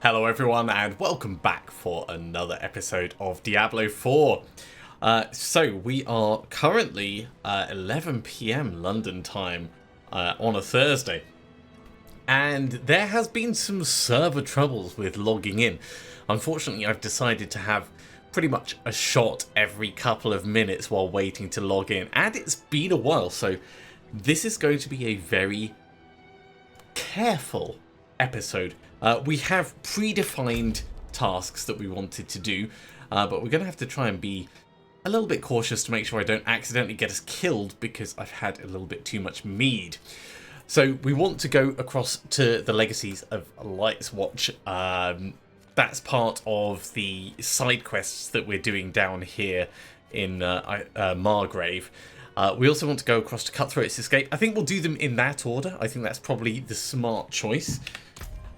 Hello everyone and welcome back for another episode of Diablo 4. So we are currently 11 PM London time on a Thursday. And there has been some server troubles with logging in. Unfortunately, I've decided to have pretty much a shot every couple of minutes while waiting to log in. And it's been a while, so this is going to be a very careful episode. We have predefined tasks that we wanted to do, but we're going to have to try and be a little bit cautious to make sure I don't accidentally get us killed because I've had a little bit too much mead. So we want to go across to the Legacies of Light's Watch. That's part of the side quests that we're doing down here in Margrave. We also want to go across to Cutthroat's Escape. I think we'll do them in that order. I think that's probably the smart choice.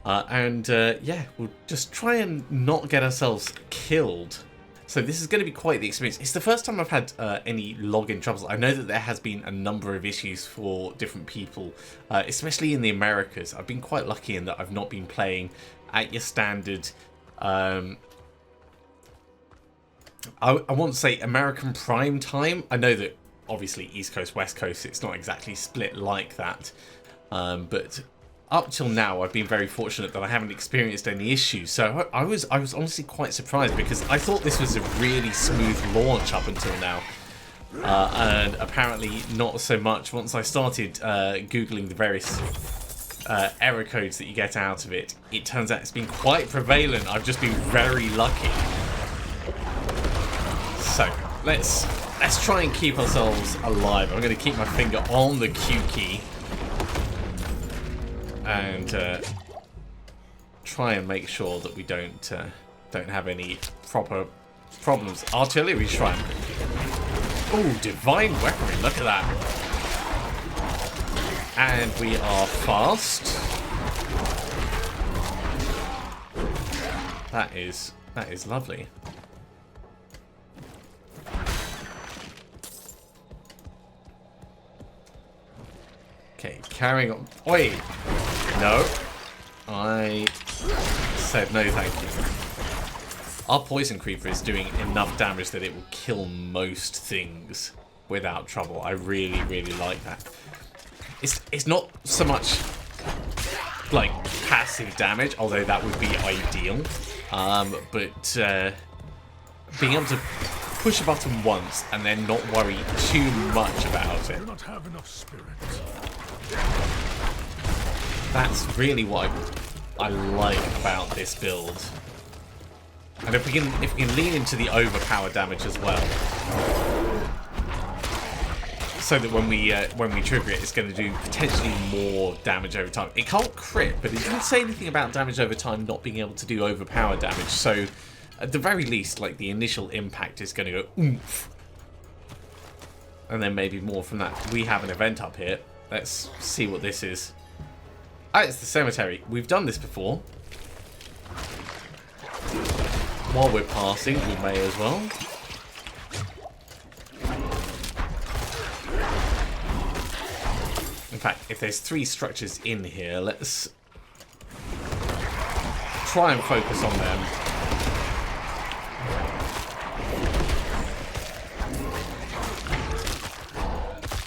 Yeah, we'll just try and not get ourselves killed. So this is going to be quite the experience. It's the first time I've had any login troubles. I know that there has been a number of issues for different people, especially in the Americas. I've been quite lucky in that I've not been playing at your standard... I want to say American prime time. I know that obviously East Coast, West Coast, it's not exactly split like that. But up till now, I've been very fortunate that I haven't experienced any issues. So I was honestly quite surprised because I thought this was a really smooth launch up until now. And apparently not so much once I started Googling the various error codes that you get out of it. It turns out it's been quite prevalent. I've just been very lucky. So let's try and keep ourselves alive. I'm going to keep my finger on the Q key and try and make sure that we don't have any proper problems. Artillery shrine. Oh, divine weaponry! Look at that. And we are fast. That is lovely. Okay, carrying on. Wait. No. I said no thank you. Our poison creeper is doing enough damage that it will kill most things without trouble. I really, really like that. It's not so much like passive damage, although that would be ideal. But being able to push a button once and then not worry too much about it. Not have enough spirit. That's really what I like about this build. And if we can lean into the overpower damage as well, so that when we trigger it, it's going to do potentially more damage over time. It can't crit, but it didn't say anything about damage over time not being able to do overpower damage. So at the very least, like the initial impact is going to go oomph, and then maybe more from that. We have an event up here. Let's see what this is. Ah, it's the cemetery. We've done this before. While we're passing, we may as well. In fact, if there's 3 structures in here, let's try and focus on them.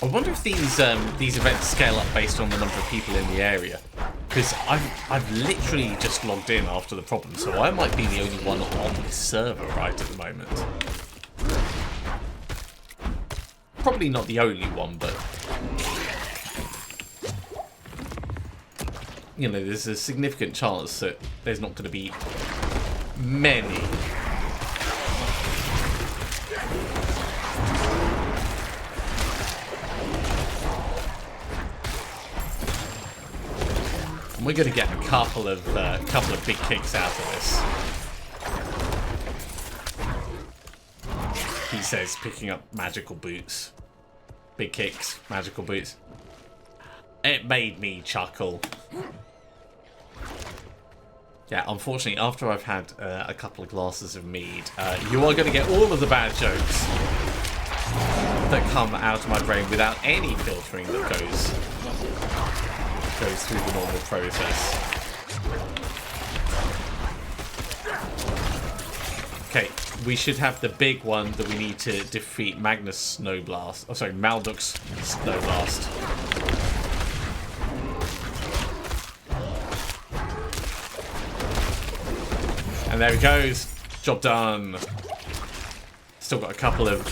I wonder if these events scale up based on the number of people in the area, because I've literally just logged in after the problem, so I might be the only one on this server right at the moment. Probably not the only one, but you know, there's a significant chance that there's not going to be many. And we're going to get a couple of big kicks out of this. He says, picking up magical boots. Big kicks, magical boots. It made me chuckle. Yeah, unfortunately, after I've had a couple of glasses of mead, you are going to get all of the bad jokes that come out of my brain without any filtering that goes through the normal process. we should have the big one that we need to defeat Magnus Snowblast. Oh, sorry, Malduk's Snowblast. And there he goes. Job done. Still got a couple of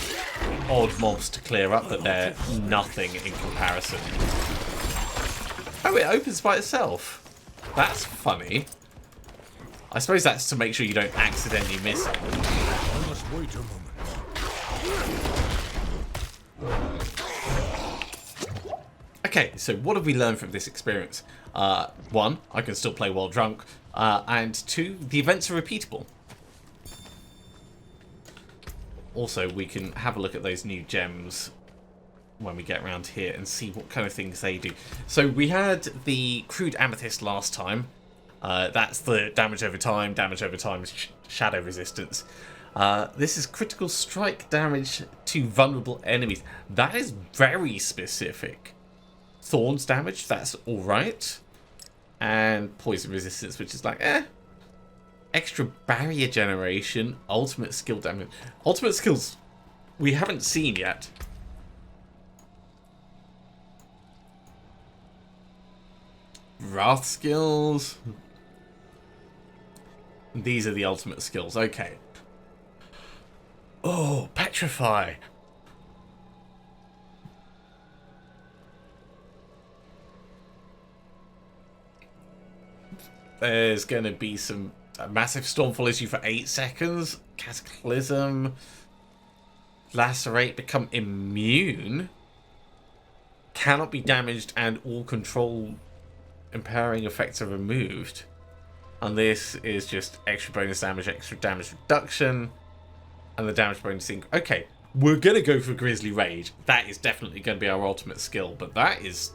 odd mobs to clear up, but they're nothing in comparison. Oh, it opens by itself. That's funny. I suppose that's to make sure you don't accidentally miss it. I must wait a moment. Okay, so what have we learned from this experience? One, I can still play while drunk. And two, the events are repeatable. Also, we can have a look at those new gems when we get around here and see what kind of things they do. So we had the crude amethyst last time. That's the damage over time shadow resistance. This is critical strike damage to vulnerable enemies. That is very specific. Thorns damage, that's alright. And poison resistance, which is like, Extra barrier generation, ultimate skill damage. Ultimate skills we haven't seen yet. Wrath skills. These are the ultimate skills. Okay. Oh, petrify. There's going to be some massive stormfall issue for 8 seconds. Cataclysm. Lacerate, become immune. Cannot be damaged and all control impairing effects are removed. And this is just extra bonus damage, extra damage reduction. And the damage bonusing. Okay, we're going to go for Grizzly Rage. That is definitely going to be our ultimate skill. But that is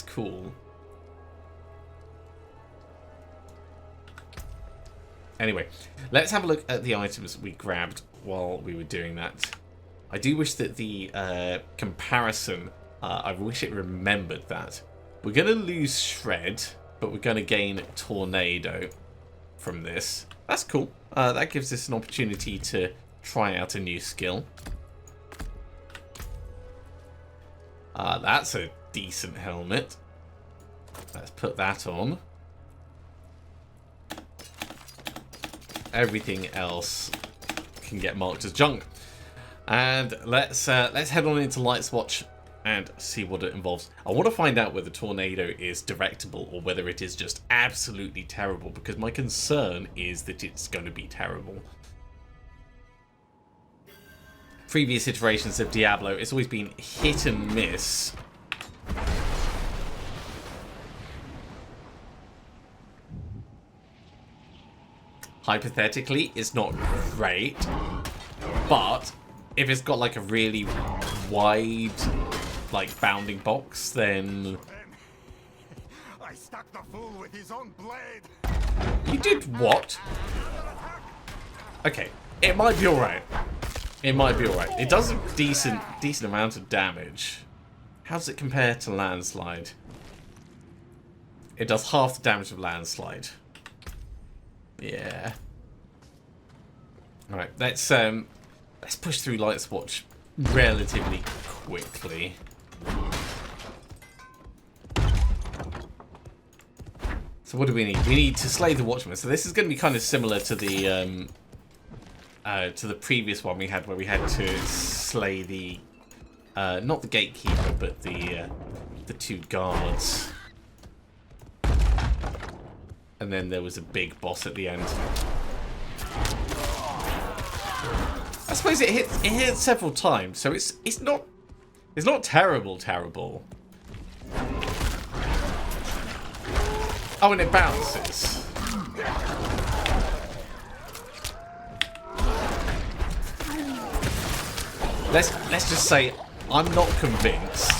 cool. Anyway, let's have a look at the items we grabbed while we were doing that. I do wish that the comparison, I wish it remembered that. We're going to lose Shred, but we're going to gain Tornado from this. That's cool. That gives us an opportunity to try out a new skill. That's a decent helmet. Let's put that on. Everything else can get marked as junk. And let's head on into Light's Watch and see what it involves. I want to find out whether Tornado is directable or whether it is just absolutely terrible, because my concern is that it's going to be terrible. Previous iterations of Diablo, it's always been hit and miss. Hypothetically, it's not great, but if it's got like a really wide, like, bounding box, then I stuck the fool with his own blade. You did what? Okay, it might be alright. It might be alright. It does a decent amount of damage. How does it compare to Landslide? It does half the damage of Landslide. Yeah. Alright, let's push through Light's Watch relatively quickly. So what do we need? We need to slay the Watchman. So this is going to be kind of similar to the previous one we had, where we had to slay the not the gatekeeper, but the 2 guards. And then there was a big boss at the end. I suppose it hit several times, so it's not terrible. Oh, and it bounces. Let's just say I'm not convinced.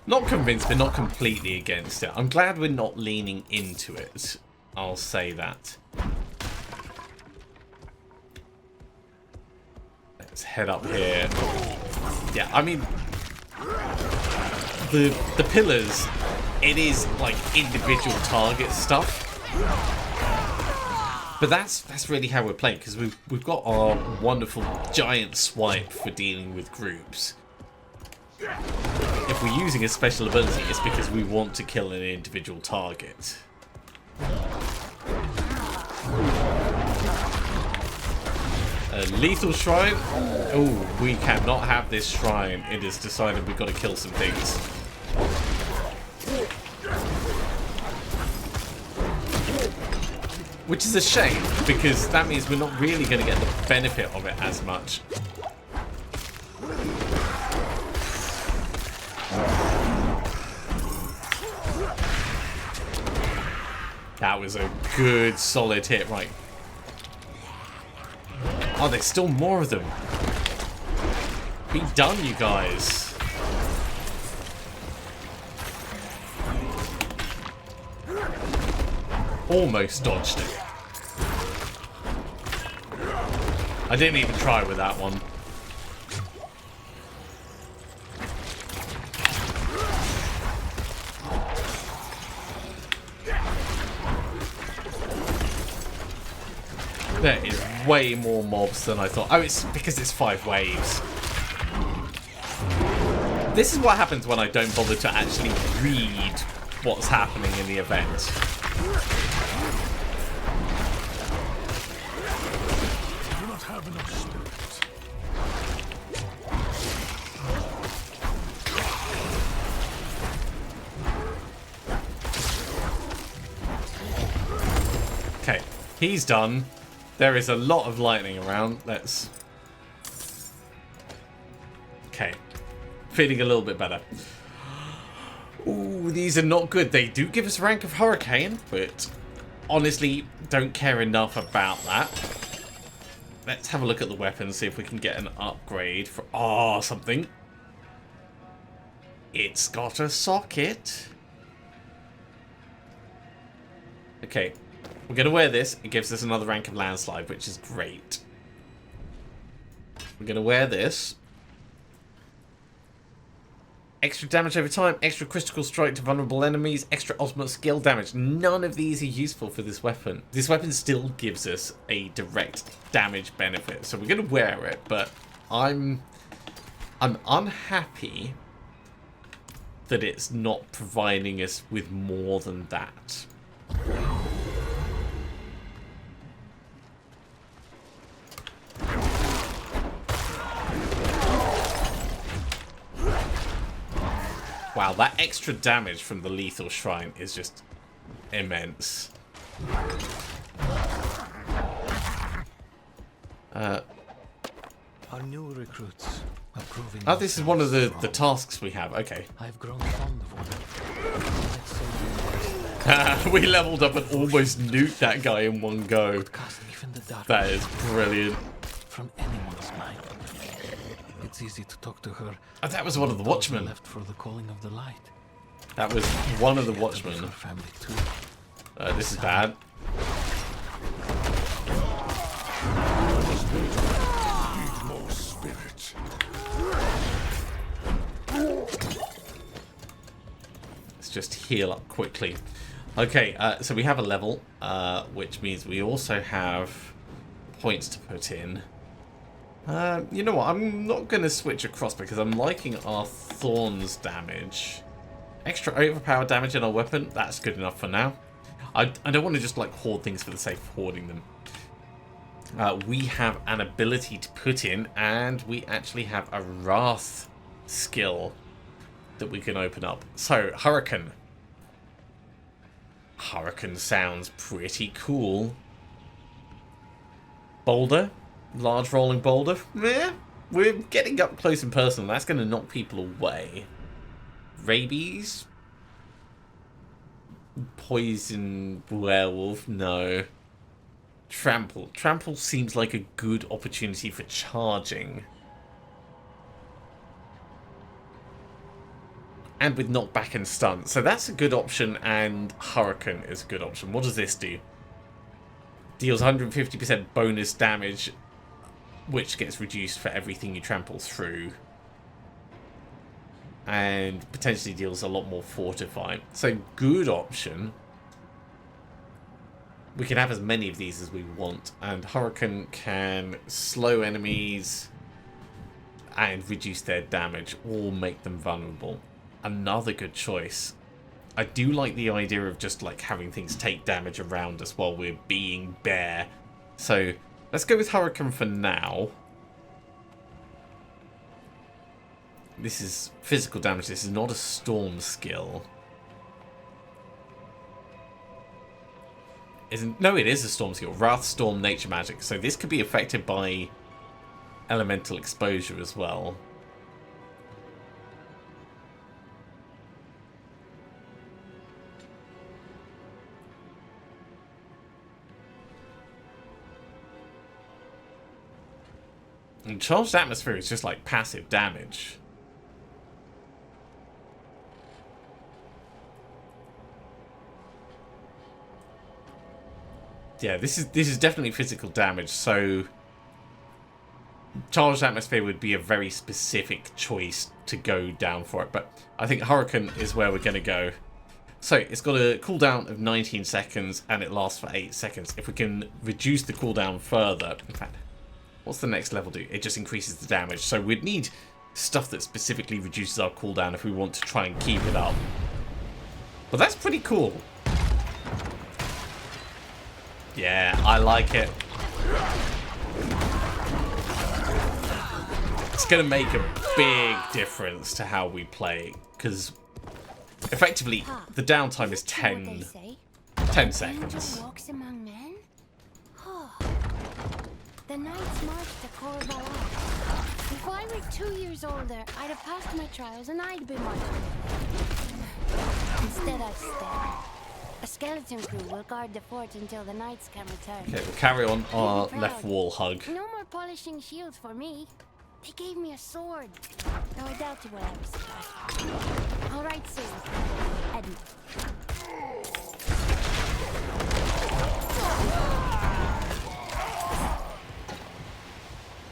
Not convinced, but not completely against it. I'm glad we're not leaning into it. I'll say that. Let's head up here. Yeah, I mean, the pillars, it is like individual target stuff. But that's really how we're playing, because we've got our wonderful giant swipe for dealing with groups. If we're using a special ability, it's because we want to kill an individual target. A lethal shrine? Oh, we cannot have this shrine. It has decided we've got to kill some things. Which is a shame, because that means we're not really going to get the benefit of it as much. That was a good, solid hit, right. Oh, there's still more of them. Be done, you guys. Almost dodged it. I didn't even try with that one. There is way more mobs than I thought. Oh, it's because it's 5 waves. This is what happens when I don't bother to actually read what's happening in the event. I do not have enough spirit. Okay, he's done. There is a lot of lightning around. Let's... Okay. Feeling a little bit better. Ooh, these are not good. They do give us rank of Hurricane, but honestly, don't care enough about that. Let's have a look at the weapon, see if we can get an upgrade for... Oh, something. It's got a socket. Okay. We're going to wear this. It gives us another rank of Landslide, which is great. We're going to wear this. Extra damage over time, extra critical strike to vulnerable enemies, extra ultimate skill damage. None of these are useful for this weapon. This weapon still gives us a direct damage benefit. So we're going to wear it, but I'm unhappy that it's not providing us with more than that. Wow, that extra damage from the lethal shrine is just immense. Our new recruits are proving. Oh, this is one of the tasks we have. Okay. I've grown fond of one. We leveled up and almost nuked that guy in one go. That is brilliant. From anyone's mind. It's easy to talk to her. Oh, that was one of the Watchmen. Left for the calling of the light. That was one of the Watchmen. Her family too. This is bad. Need more spirit. Let's just heal up quickly. Okay, so we have a level, which means we also have points to put in. You know what? I'm not going to switch across because I'm liking our Thorns damage. Extra overpowered damage in our weapon. That's good enough for now. I don't want to just like hoard things for the sake of hoarding them. We have an ability to put in, and we actually have a Wrath skill that we can open up. So, Hurricane. Hurricane sounds pretty cool. Boulder. Large rolling boulder. Yeah, we're getting up close and personal. That's going to knock people away. Rabies? Poison werewolf? No. Trample. Trample seems like a good opportunity for charging. And with knockback and stun. So that's a good option, and Hurricane is a good option. What does this do? Deals 150% bonus damage, which gets reduced for everything you trample through. and potentially deals a lot more fortify. So good option. We can have as many of these as we want, and Hurricane can slow enemies and reduce their damage or make them vulnerable. Another good choice. I do like the idea of just like having things take damage around us while we're being bare. So let's go with Hurricane for now. This is physical damage. This is not a storm skill. No, it is a storm skill. Wrath, Storm, Nature Magic. So this could be affected by elemental exposure as well. And Charged Atmosphere is just like passive damage. Yeah, this is definitely physical damage, so Charged Atmosphere would be a very specific choice to go down for it, but I think Hurricane is where we're going to go. So, it's got a cooldown of 19 seconds, and it lasts for 8 seconds. If we can reduce the cooldown further, in fact, what's the next level do? It just increases the damage, so we'd need stuff that specifically reduces our cooldown if we want to try and keep it up. But that's pretty cool. Yeah, I like it. It's going to make a big difference to how we play, because effectively the downtime is 10 seconds. The knights marched to Corvallis. If I were 2 years older, I'd have passed my trials and I'd be marching. Instead, I stay. A skeleton crew will guard the fort until the knights can return. Okay, we'll carry on our left wall hug. No more polishing shields for me. They gave me a sword. Though I doubt you will ever survive. All right, soon. Edmund.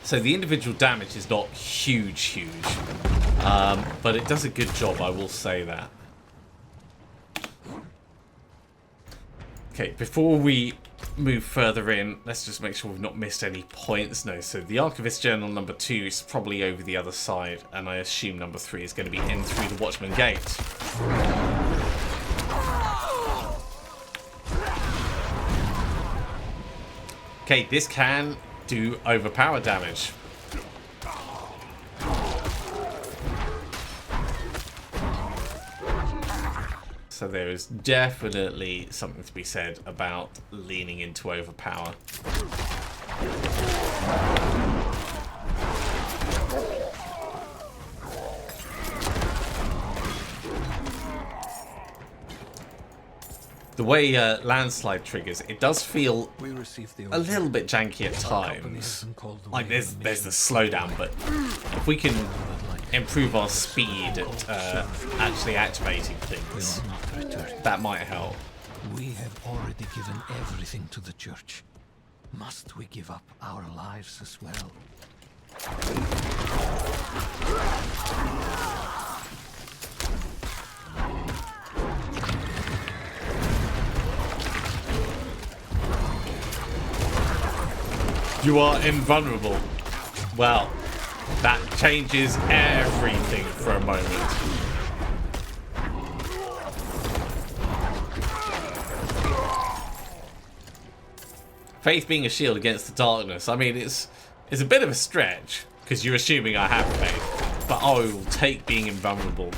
So the individual damage is not huge, but it does a good job, I will say that. Okay, before we move further in, let's just make sure we've not missed any points. No, so the Archivist Journal number 2 is probably over the other side, and I assume number 3 is going to be in through the Watchman Gate. Okay, this can do overpower damage. So there is definitely something to be said about leaning into overpower. The way landslide triggers, it does feel a little bit janky at times. Like there's the slowdown, but if we can improve our speed at actually activating things, that might help. We have already given everything to the church. Must we give up our lives as well? You are invulnerable. Well, that changes everything for a moment. Faith being a shield against the darkness. I mean, it's a bit of a stretch, because you're assuming I have faith. But I will take being invulnerable.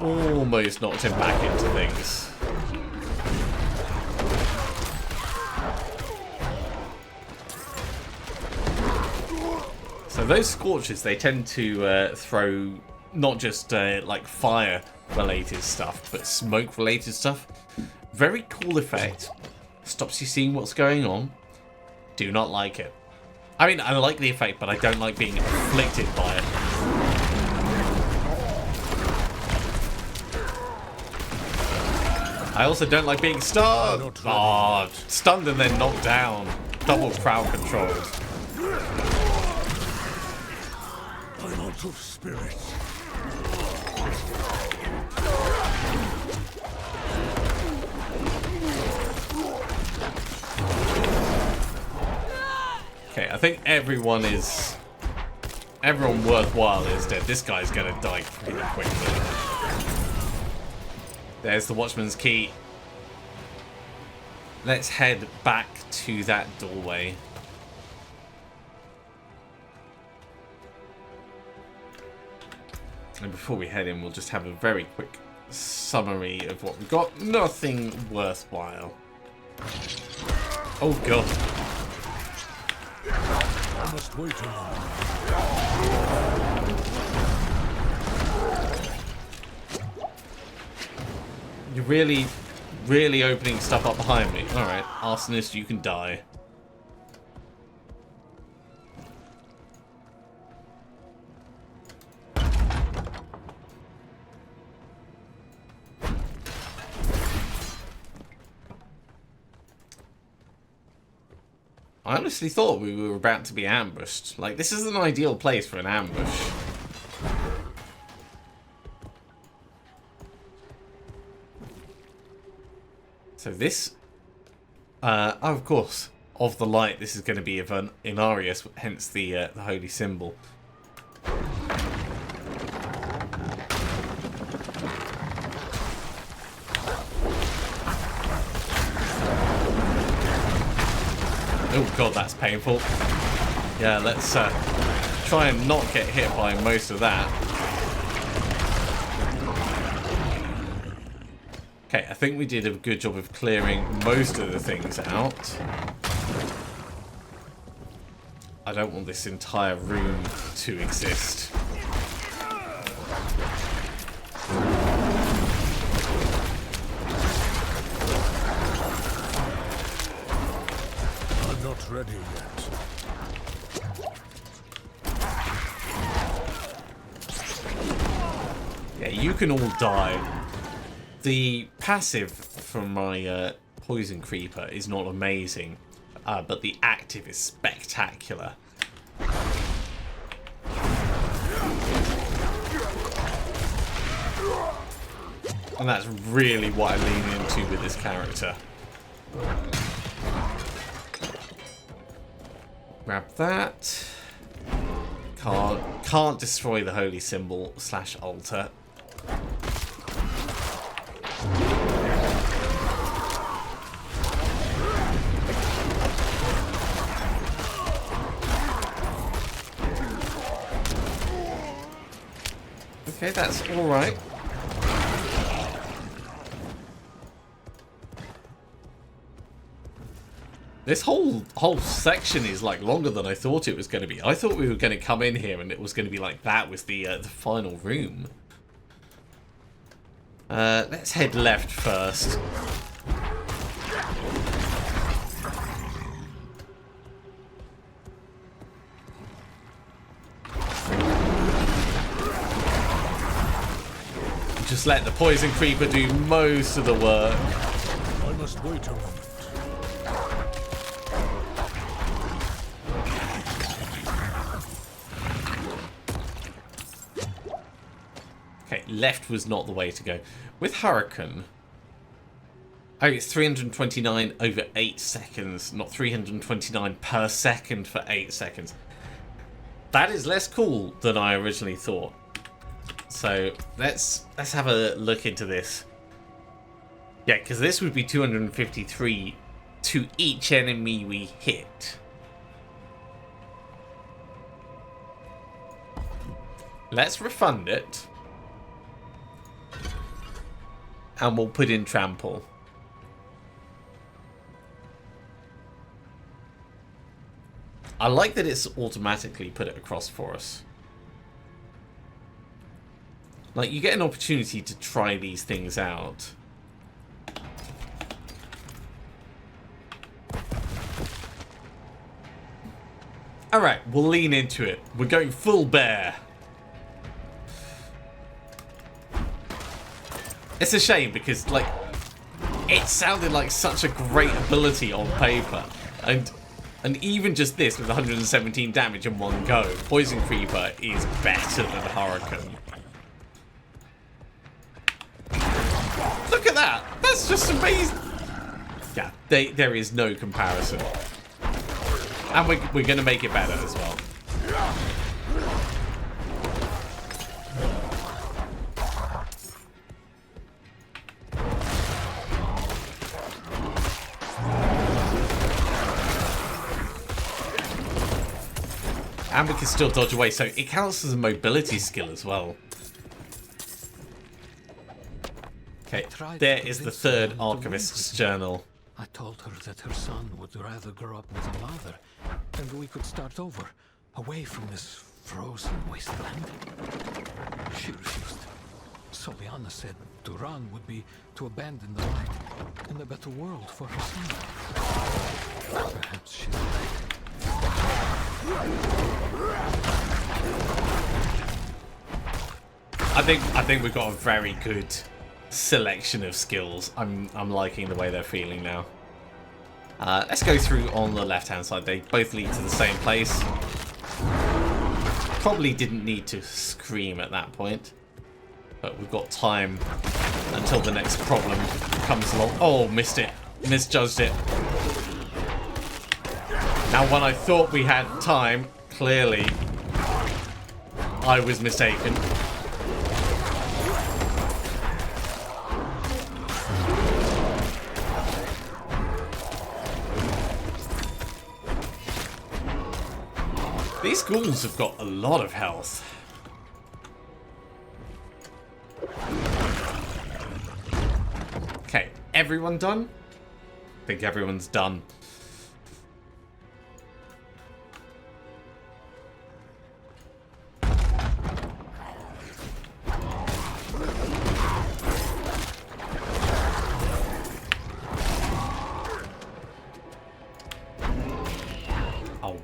Almost knocked him back into things. So those scorches, they tend to throw not just like fire related stuff, but smoke related stuff. Very cool effect. Stops you seeing what's going on. Do not like it. I mean, I like the effect, but I don't like being afflicted by it. I also don't like being stunned. Oh, stunned and then knocked down. Double crowd controlled. I'm out of spirit. Okay, I think everyone worthwhile is dead. This guy's gonna die pretty quickly. There's the Watchman's Key. Let's head back to that doorway. And before we head in, we'll just have a very quick summary of what we've got. Nothing worthwhile. Oh god. I must wait a moment. You're really opening stuff up behind me. Alright, arsonist, you can die. I honestly thought we were about to be ambushed. Like, this is an ideal place for an ambush. So this, of course, of the light, this is going to be of an Inarius, hence the holy symbol. Oh god, that's painful. Yeah, let's try and not get hit by most of that. Okay, I think we did a good job of clearing most of the things out. I don't want this entire room to exist. I'm not ready yet. Yeah, you can all die. The passive from my Poison Creeper is not amazing, but the active is spectacular. And that's really what I lean into with this character. Grab that. Can't destroy the holy symbol / altar. Okay, that's all right. This whole section is like longer than I thought it was going to be. I thought we were going to come in here and it was going to be like that was the final room. Let's head left first. Just let the Poison Creeper do most of the work. I must wait a moment. Okay, left was not the way to go. With Hurricane... Oh, it's 329 over 8 seconds, not 329 per second for 8 seconds. That is less cool than I originally thought. So let's have a look into this. Yeah, because this would be 253 to each enemy we hit. Let's refund it. And we'll put in trample. I like that it's automatically put it across for us. Like, you get an opportunity to try these things out. Alright, we'll lean into it. We're going full bear. It's a shame because, like, it sounded like such a great ability on paper. And even just this with 117 damage in one go, Poison Creeper is better than Hurricane. Look at that! That's just amazing! Yeah, there is no comparison. And we're going to make it better as well. And we can still dodge away, so it counts as a mobility skill as well. Okay, there is the third Archivist's journal. I told her that her son would rather grow up with a mother, and we could start over, away from this frozen wasteland. She refused. Soliana said to run would be to abandon the light and a better world for her son. Perhaps she's right. I think we've got a very good selection of skills. I'm liking the way they're feeling now. Let's go through on the left hand side. They both lead to the same place. Probably didn't need to scream at that point, but we've got time until the next problem comes along. Oh, missed it. Misjudged it. Now, when I thought we had time, clearly I was mistaken. These ghouls have got a lot of health. Okay, everyone done? I think everyone's done.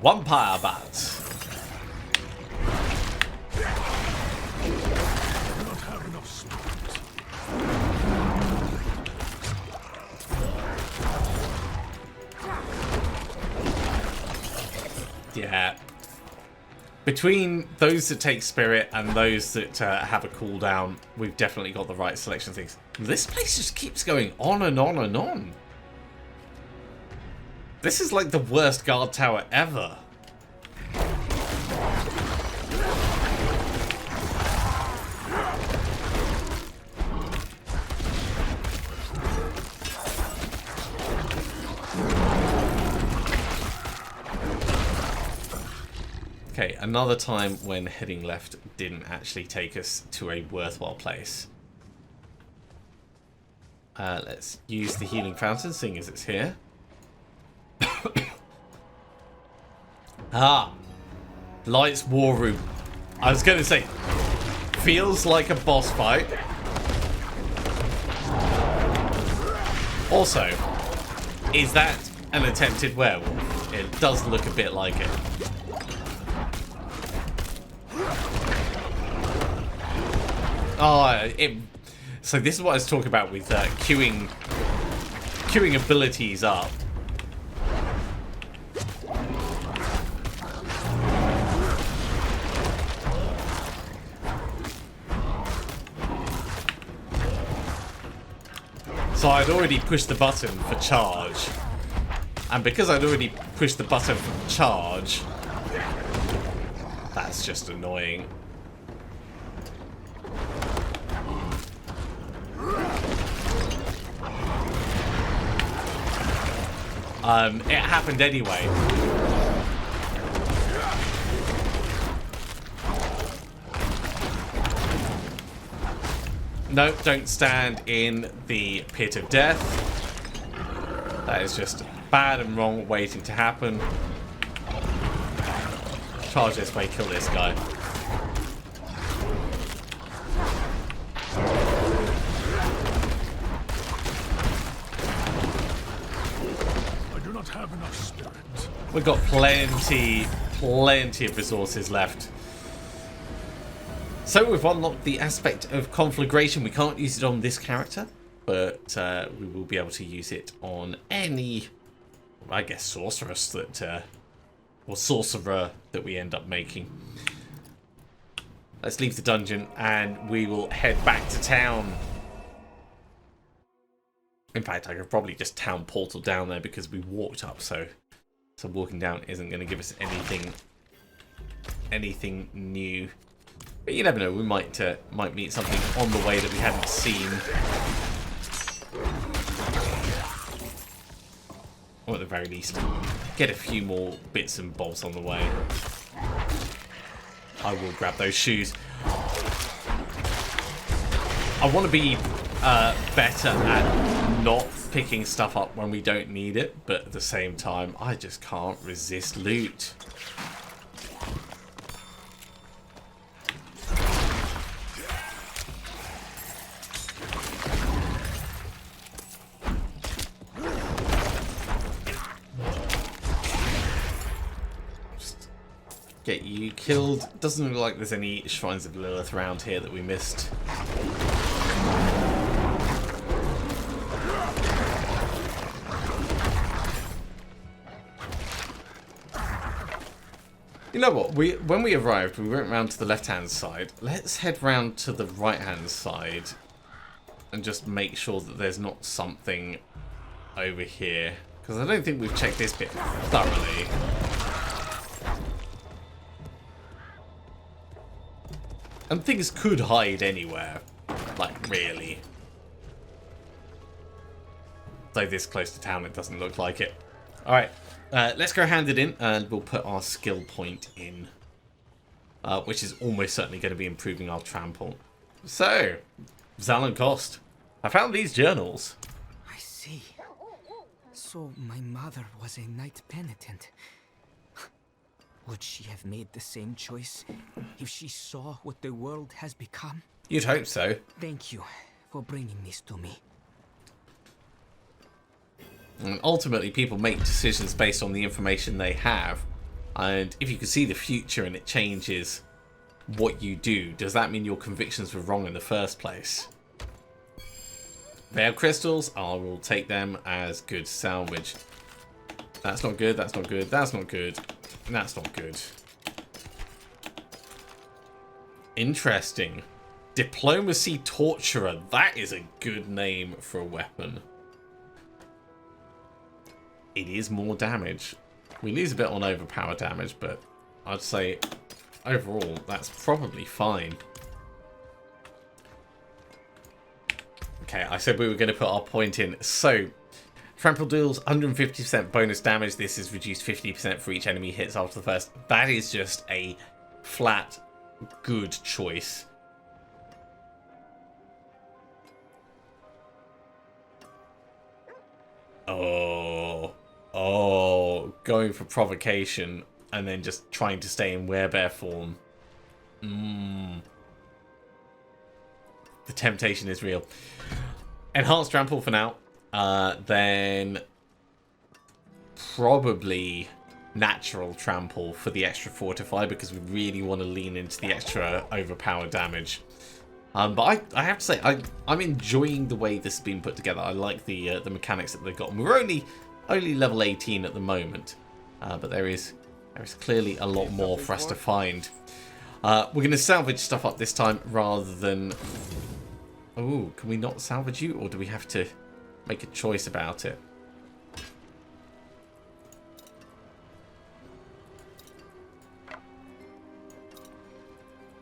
Vampire bats. Yeah. Between those that take spirit and those that have a cooldown, we've definitely got the right selection of things. This place just keeps going on and on and on. This is like the worst guard tower ever. Okay, another time when heading left didn't actually take us to a worthwhile place. Let's use the healing fountain, seeing as it's here. Ah, Light's War Room. I was going to say, feels like a boss fight. Also, is that an attempted werewolf? It does look a bit like it. Oh, so this is what I was talking about with queuing abilities up. So I'd already pushed the button for charge. And because I'd already pushed the button for charge, that's just annoying. It happened anyway. No, don't stand in the pit of death. That is just bad and wrong waiting to happen. Charge this way, kill this guy. I do not have enough spirit. We've got plenty plenty of resources left. So we've unlocked the aspect of conflagration. We can't use it on this character, but we will be able to use it on any, I guess, sorceress that, or sorcerer that we end up making. Let's leave the dungeon and we will head back to town. In fact, I could probably just town portal down there because we walked up, so walking down isn't going to give us anything new. But you never know, we might meet something on the way that we hadn't seen. Or at the very least, get a few more bits and bobs on the way. I will grab those shoes. I want to be better at not picking stuff up when we don't need it, but at the same time, I just can't resist loot. Just get you killed. Doesn't look like there's any Shrines of Lilith around here that we missed. You know what? When we arrived, we went round to the left-hand side. Let's head round to the right-hand side and just make sure that there's not something over here. Because I don't think we've checked this bit thoroughly. And things could hide anywhere. Like, really. Though this close to town, it doesn't look like it. Alright. Let's go hand it in and we'll put our skill point in, which is almost certainly going to be improving our trample. So, Zal and Cost, I found these journals. I see. So my mother was a knight penitent. Would she have made the same choice if she saw what the world has become? You'd hope so. Thank you for bringing this to me. And ultimately, people make decisions based on the information they have. And if you can see the future and it changes what you do, does that mean your convictions were wrong in the first place? Veil crystals, I will take them as good salvage. That's not good, that's not good, that's not good, that's not good. Interesting. Diplomacy Torturer, that is a good name for a weapon. It is more damage. We lose a bit on overpower damage, but I'd say overall that's probably fine. Okay, I said we were going to put our point in. So, trample deals 150% bonus damage. This is reduced 50% for each enemy hits after the first. That is just a flat good choice. Oh, going for provocation and then just trying to stay in werebear form. The temptation is real. Enhanced trample for now. Then probably natural trample for the extra fortify because we really want to lean into the extra overpower damage. But I have to say, I'm enjoying the way this has been put together. I like the mechanics that they've got. And we're only level 18 at the moment, but there is clearly a lot more for us to find. We're going to salvage stuff up this time rather than... Oh, can we not salvage you, or do we have to make a choice about it?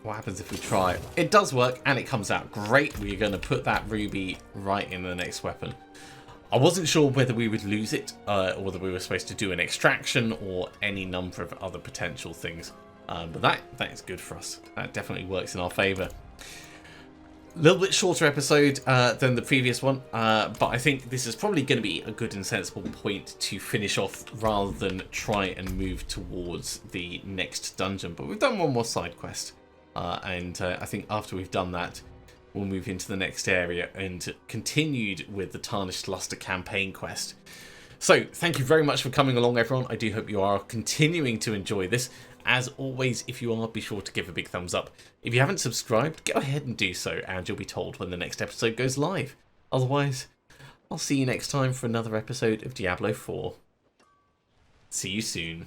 What happens if we try? It does work, and it comes out great. We're going to put that ruby right in the next weapon. I wasn't sure whether we would lose it, or whether we were supposed to do an extraction, or any number of other potential things. But that is good for us. That definitely works in our favour. A little bit shorter episode than the previous one, but I think this is probably going to be a good and sensible point to finish off rather than try and move towards the next dungeon. But we've done one more side quest, and I think after we've done that, we'll move into the next area and continued with the Tarnished Luster campaign quest. So, thank you very much for coming along, everyone. I do hope you are continuing to enjoy this. As always, if you are, be sure to give a big thumbs up. If you haven't subscribed, go ahead and do so, and you'll be told when the next episode goes live. Otherwise, I'll see you next time for another episode of Diablo 4. See you soon.